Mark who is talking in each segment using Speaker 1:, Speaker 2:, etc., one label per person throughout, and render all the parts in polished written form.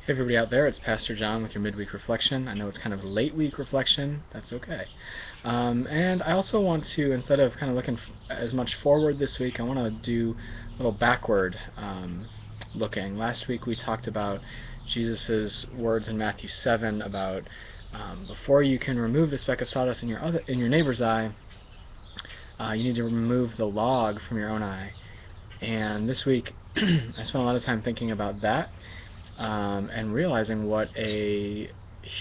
Speaker 1: Hey everybody out there, it's Pastor John with your Midweek Reflection. I know it's kind of a late week reflection, that's okay. And I also want to, instead of kind of looking as much forward this week, I want to do a little backward looking. Last week we talked about Jesus' words in Matthew 7 about before you can remove the speck of sawdust in your neighbor's eye, you need to remove the log from your own eye. And this week I spent a lot of time thinking about that. And realizing what a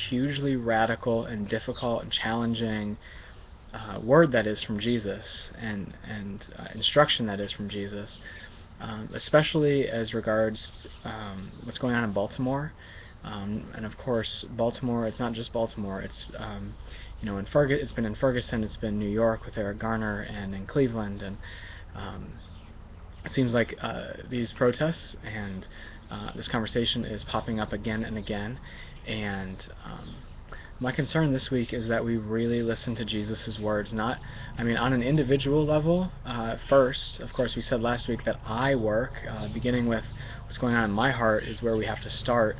Speaker 1: hugely radical and difficult and challenging word that is from Jesus, and instruction that is from Jesus, especially as regards what's going on in Baltimore. And of course, Baltimore, it's not just Baltimore, it's it's been in Ferguson, it's been New York with Eric Garner, and in Cleveland, and it seems like these protests and this conversation is popping up again and again, and my concern this week is that we really listen to Jesus' words, on an individual level. First, of course, we said last week that I work, beginning with what's going on in my heart is where we have to start,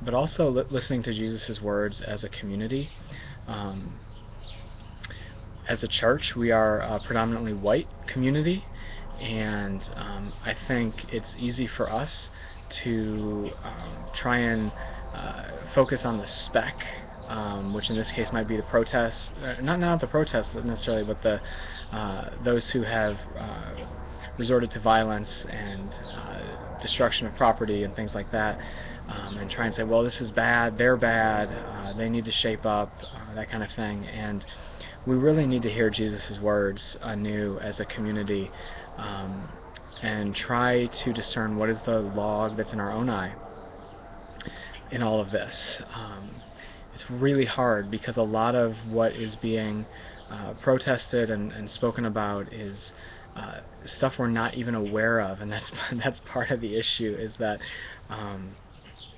Speaker 1: but also listening to Jesus' words as a community. As a church, we are a predominantly white community, and I think it's easy for us to try and focus on the speck, which in this case might be the protests, not the protests necessarily, but those who have resorted to violence and destruction of property and things like that, and try and say, well, this is bad, they're bad, they need to shape up, that kind of thing. And we really need to hear Jesus' words anew as a community, and try to discern what is the log that's in our own eye in all of this. It's really hard because a lot of what is being protested and spoken about is stuff we're not even aware of, and that's part of the issue, is that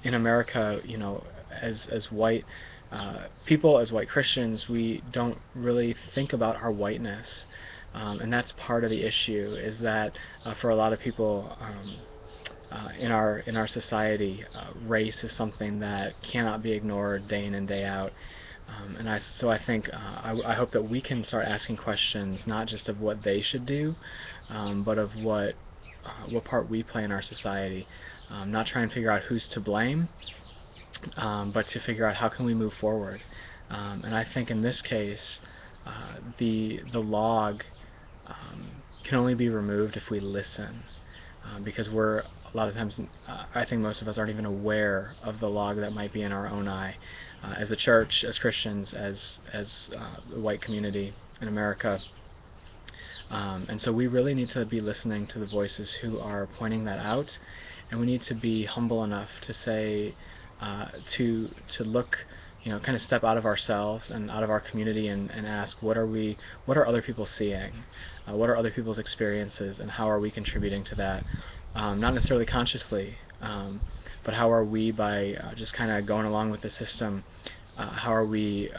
Speaker 1: in America, as white people, as white Christians, we don't really think about our whiteness. And that's part of the issue, is that for a lot of people in our society, race is something that cannot be ignored day in and day out. So I think I hope that we can start asking questions, not just of what they should do, but of what part we play in our society. Not try and figure out who's to blame, but to figure out how can we move forward. And I think in this case, the log can only be removed if we listen, because we're a lot of times, I think most of us aren't even aware of the log that might be in our own eye, as a church, as Christians, as the white community in America. And so we really need to be listening to the voices who are pointing that out, and we need to be humble enough to say, to look, kind of step out of ourselves and out of our community and ask, what are other people seeing? What are other people's experiences, and how are we contributing to that? Not necessarily consciously, but how are we, by just kind of going along with the system, how are we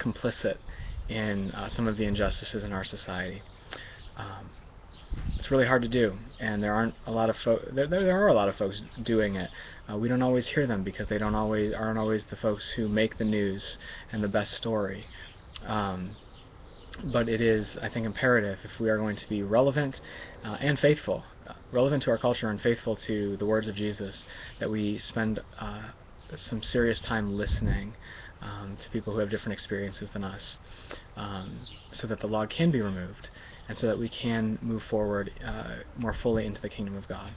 Speaker 1: complicit in some of the injustices in our society? It's really hard to do, and there aren't a lot of there are a lot of folks doing it. We don't always hear them because they aren't always the folks who make the news and the best story. But it is, I think, imperative, if we are going to be relevant and faithful, relevant to our culture and faithful to the words of Jesus, that we spend some serious time listening to people who have different experiences than us, so that the log can be removed, and so that we can move forward more fully into the kingdom of God.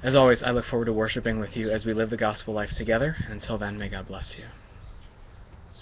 Speaker 1: As always, I look forward to worshiping with you as we live the gospel life together. Until then, may God bless you.